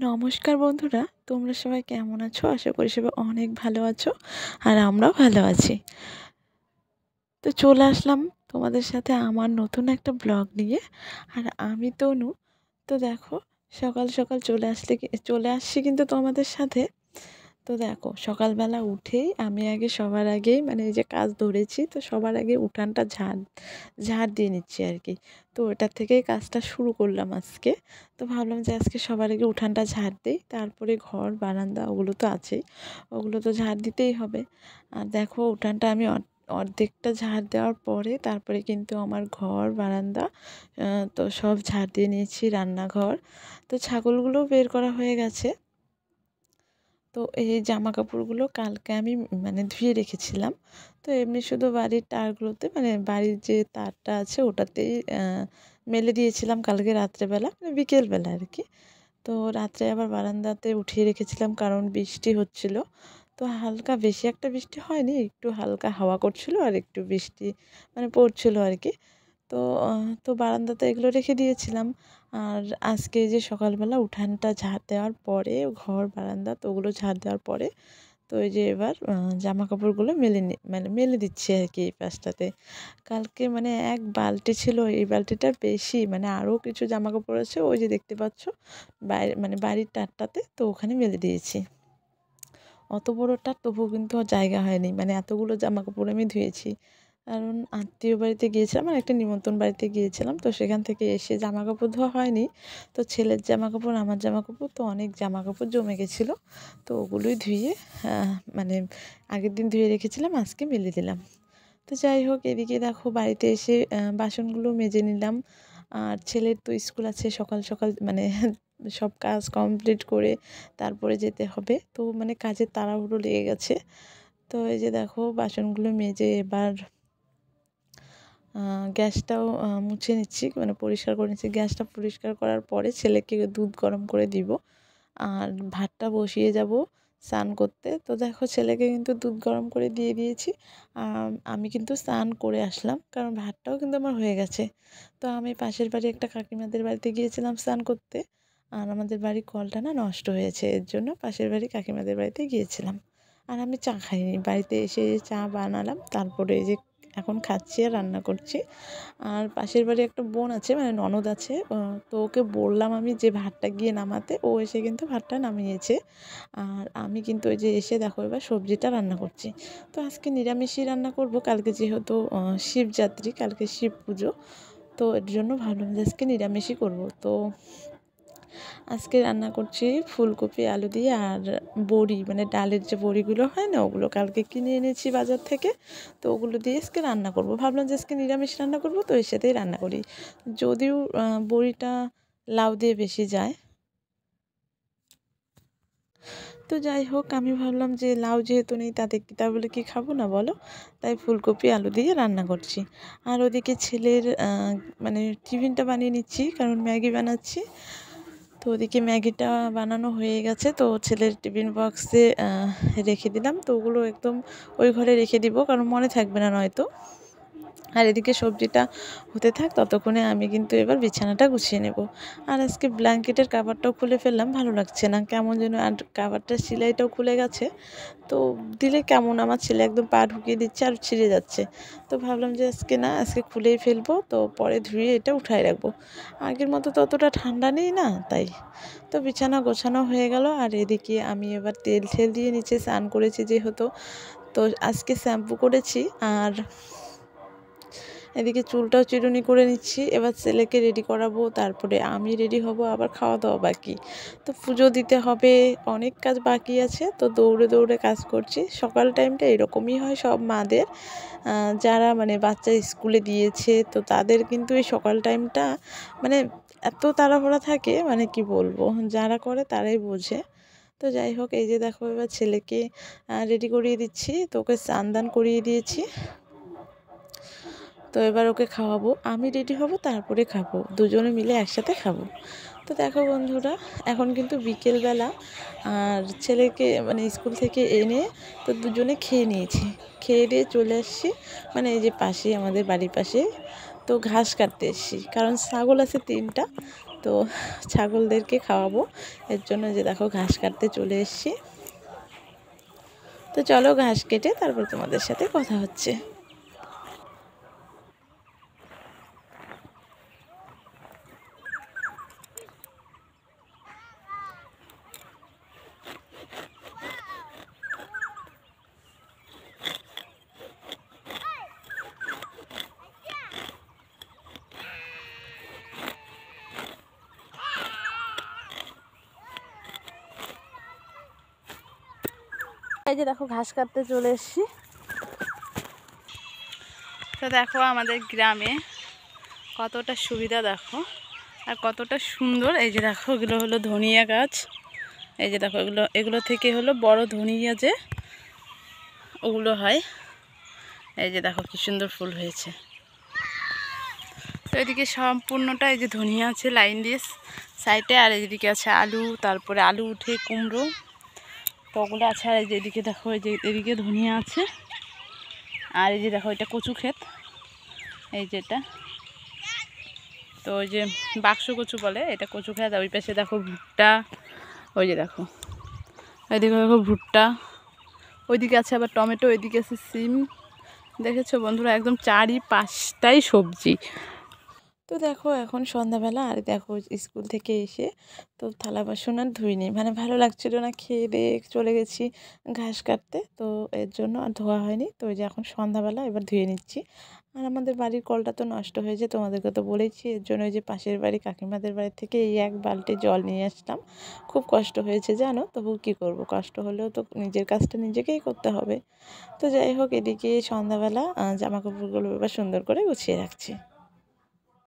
নমস্কার বন্ধুরা, তোমরা সবাই কেমন আছো? আশা করি সবাই অনেক ভালো আছো আর আমরাও ভালো আছি। তো চলে আসলাম তোমাদের সাথে আমার নতুন একটা ব্লগ নিয়ে। আর আমি তনু। তো দেখো, সকাল সকাল চলে আসছি কিন্তু তোমাদের সাথে। তো দেখো, সকালবেলা উঠেই আমি সবার আগেই মানে এই যে কাজ ধরেছি, তো সবার আগে উঠানটা ঝাড় দিয়ে নিচ্ছি আর কি। তো ওটার থেকেই কাজটা শুরু করলাম আজকে। তো ভাবলাম যে আজকে সবার আগে উঠানটা ঝাড় দিই, তারপরে ঘর বারান্দা ওগুলো তো আছেই, ওগুলো তো ঝাড় দিতেই হবে। আর দেখো, উঠানটা আমি অর্ধেকটা ঝাড় দেওয়ার পরে তারপরে কিন্তু আমার ঘর বারান্দা তো সব ঝাড় দিয়ে নিয়েছি, রান্নাঘর। তো ছাগলগুলো বের করা হয়ে গেছে। তো এই জামা কাপড়গুলো কালকে আমি মানে ধুয়ে রেখেছিলাম। তো এমনি শুধু বাড়ির তারগুলোতে মানে বাড়ির যে তারটা আছে ওটাতেই মেলে দিয়েছিলাম কালকে রাত্রেবেলা, মানে বিকেলবেলা আর কি। তো রাত্রে আবার বারান্দাতে উঠিয়ে রেখেছিলাম কারণ বৃষ্টি হচ্ছিল। তো হালকা, বেশি একটা বৃষ্টি হয়নি, একটু হালকা হাওয়া করছিল আর একটু বৃষ্টি মানে পড়ছিল আর কি। তো বারান্দাতে এগুলো রেখে দিয়েছিলাম। আর আজকে যে সকালবেলা উঠানটা ঝাড় দেওয়ার পরে ঘর বারান্দা তো ওগুলো ঝাড় দেওয়ার পরে, তো এই যে এবার জামা কাপড়গুলো মানে মেলে দিচ্ছি আর কি এই পাশটাতে। কালকে মানে এক বালতি ছিল, এই বালতিটার বেশি, মানে আরও কিছু জামা কাপড় আছে ওই যে দেখতে পাচ্ছ বাইরে মানে বাড়ির টারটাতে, তো ওখানে মেলে দিয়েছি। অত বড়টা তবুও কিন্তু আর জায়গা হয়নি, মানে এতগুলো জামা কাপড় আমি ধুয়েছি। কারণ আত্মীয় বাড়িতে গিয়েছিলাম, আর একটা নিমন্ত্রণ বাড়িতে গিয়েছিলাম, তো সেখান থেকে এসে জামা কাপড় ধোয়া হয়নি। তো ছেলের জামা কাপড়, আমার জামা কাপড়, তো অনেক জামা কাপড় জমে গেছিলো। তো ওগুলোই ধুয়ে মানে আগের দিন ধুয়ে রেখেছিলাম, আজকে মেলে দিলাম। তো যাই হোক, এদিকে দেখো বাড়িতে এসে বাসনগুলো মেজে নিলাম। আর ছেলের তো স্কুল আছে সকাল সকাল, মানে সব কাজ কমপ্লিট করে তারপরে যেতে হবে, তো মানে কাজের তাড়াহুড়ো লেগে গেছে। তো এই যে দেখো, বাসনগুলো মেজে এবার গ্যাসটাও মুছে নিচ্ছি, মানে পরিষ্কার করে নিচ্ছি। গ্যাসটা পরিষ্কার করার পরে ছেলেকে দুধ গরম করে দিব আর ভাতটা বসিয়ে যাব স্নান করতে। তো দেখো, ছেলেকে কিন্তু দুধ গরম করে দিয়ে দিয়েছি। আমি কিন্তু স্নান করে আসলাম, কারণ ভাতটাও কিন্তু আমার হয়ে গেছে। তো আমি পাশের বাড়ি একটা কাকিমাদের বাড়িতে গিয়েছিলাম স্নান করতে। আর আমাদের বাড়ির কলটা না নষ্ট হয়েছে, এর জন্য পাশের বাড়ি কাকিমাদের বাড়িতে গিয়েছিলাম। আর আমি চা খাইনি, বাড়িতে এসে চা বানালাম, তারপরে এই যে এখন খাচ্ছি আর রান্না করছি। আর পাশের বাড়ি একটা বোন আছে, মানে ননদ আছে, তো ওকে বললাম আমি যে ভাতটা গিয়ে নামাতে, ও এসে কিন্তু ভাতটা নামিয়েছে। আর আমি কিন্তু ওই যে এসে দেখো এবার সবজিটা রান্না করছি। তো আজকে নিরামিষই রান্না করব, কালকে যেহেতু শিবযাত্রী, কালকে শিব পুজো, তো এর জন্য ভাবলাম যে আজকে নিরামিষই করব। তো আজকে রান্না করছি ফুলকপি আলু দিয়ে আর বড়ি, মানে ডালের যে বড়িগুলো হয় না, ওগুলো কালকে কিনে এনেছি বাজার থেকে। তো ওগুলো দিয়ে আজকে রান্না করব, ভাবলাম যে আজকে নিরামিষ রান্না করব, তো এর সাথেই রান্না করি। যদিও বড়িটা লাউ দিয়ে বেশি যায়। তো যাই হোক, আমি ভাবলাম যে লাউ যেহেতু নেই তাহলে কি খাবো না বলো, তাই ফুলকপি আলু দিয়ে রান্না করছি। আর ওদিকে ছেলের মানে টিফিনটা বানিয়ে নিচ্ছি, কারণ ম্যাগি বানাচ্ছি। তো ওদিকে ম্যাগিটা বানানো হয়ে গেছে, তো ছেলের টিফিন বক্সে রেখে দিলাম। তো ওগুলো একদম ওই ঘরে রেখে দিব, কারণ মনে থাকবে না নয়তো। আর এদিকে সবজিটা হতে থাক, ততক্ষণে আমি কিন্তু এবার বিছানাটা গুছিয়ে নেব। আর আজকে ব্ল্যাঙ্কেটের কাভারটাও খুলে ফেললাম, ভালো লাগছে না কেমন যেন, আর কাভারটার সেলাইটাও খুলে গেছে। তো দিলে কেমন, আমার ছেলে একদম পা ঢুকিয়ে দিচ্ছে আর ছিঁড়ে যাচ্ছে। তো ভাবলাম যে আজকে খুলেই ফেলবো, তো পরে ধুয়ে এটা উঠায় রাখবো। আগের মতো ততটা ঠান্ডা নেই না, তাই। তো বিছানা গোছানো হয়ে গেল। আর এদিকে আমি এবার তেল দিয়ে নিচে স্নান করেছি যেহেতু, তো আজকে শ্যাম্পু করেছি। আর এদিকে চুলটাও চিরুনি করে নিচ্ছি, এবার ছেলেকে রেডি করাবো, তারপরে আমি রেডি হব, আবার খাওয়া দাওয়া বাকি। তো পুজো দিতে হবে, অনেক কাজ বাকি আছে, তো দৌড়ে দৌড়ে কাজ করছি। সকাল টাইমটা এরকমই হয় সব মাদের, যারা মানে বাচ্চা স্কুলে দিয়েছে, তো তাদের কিন্তু এই সকাল টাইমটা মানে এত তাড়াহুড়া থাকে, মানে কি বলবো, যারা করে তারাই বোঝে। তো যাই হোক, এই যে দেখো এবার ছেলেকে রেডি করিয়ে দিচ্ছি, তো ওকে স্নান দান করিয়ে দিয়েছি। তো এবার ওকে খাওয়াবো, আমি রেডি হব, তারপরে খাবো, দুজনে মিলে একসাথে খাবো। তো দেখো বন্ধুরা, এখন কিন্তু বিকেলবেলা। আর ছেলেকে মানে স্কুল থেকে এনে তো দুজনে খেয়ে নিয়েছি, খেয়ে দিয়ে চলে আসছি, মানে এই যে পাশেই আমাদের বাড়ির পাশে, তো ঘাস কাটতে এসেছি, কারণ ছাগল আছে 3টা। তো ছাগলদেরকে খাওয়াবো, এর জন্য যে দেখো ঘাস কাটতে চলে এসেছি। তো চলো ঘাস কেটে তারপর তোমাদের সাথে কথা হচ্ছে। এই যে দেখো ঘাস কাটতে চলে এসেছি। তো দেখো আমাদের গ্রামে কতটা সুবিধা দেখো, আর কতটা সুন্দর। এই যে দেখো এগুলো হলো ধনিয়া গাছ। এই যে দেখো এগুলো থেকে হলো বড় ধনিয়া যে ওগুলো হয়। এই যে দেখো কি সুন্দর ফুল হয়েছে। তো এদিকে সম্পূর্ণটা এই যে ধনিয়া আছে লাইন দিয়ে সাইডে, আর এদিকে আছে আলু, তারপরে আলু উঠে কুমড়ো তো ওগুলো আছে। আর এই যে এদিকে দেখো এই যে এদিকে ধনিয়া আছে, আর এই যে দেখো এটা কচু ক্ষেত, এই যেটা তো ওই যে বাক্স কচু বলে, এটা কচু ক্ষেত। ওই পাশে দেখো ভুট্টা, ওই যে দেখো ওইদিকে দেখো ভুট্টা, ওইদিকে আছে আবার টমেটো, ওইদিকে আছে সিম। দেখেছো বন্ধুরা, একদম চারিপাশটাই সবজি। তো দেখো এখন সন্ধ্যাবেলা, আর দেখো স্কুল থেকে এসে তো থালা বাসন আর ধুইনি, মানে ভালো লাগছিল না, খেয়ে দিয়ে চলে গেছি ঘাস কাটতে, তো এর জন্য আর ধোয়া হয়নি। তো ওই যে এখন সন্ধ্যাবেলা এবার ধুয়ে নিচ্ছি। আর আমাদের বাড়ির কলটা তো নষ্ট হয়েছে, তোমাদেরকে তো বলেছি, এর জন্য ওই যে পাশের বাড়ি কাকিমাদের বাড়ি থেকে এই এক বালতি জল নিয়ে আসলাম। খুব কষ্ট হয়েছে জানো, তবু কী করব, কষ্ট হলেও তো নিজের কাজটা নিজেকেই করতে হবে। তো যাই হোক, এদিকে সন্ধ্যাবেলা জামা কাপড়গুলো এবার সুন্দর করে গুছিয়ে রাখছি।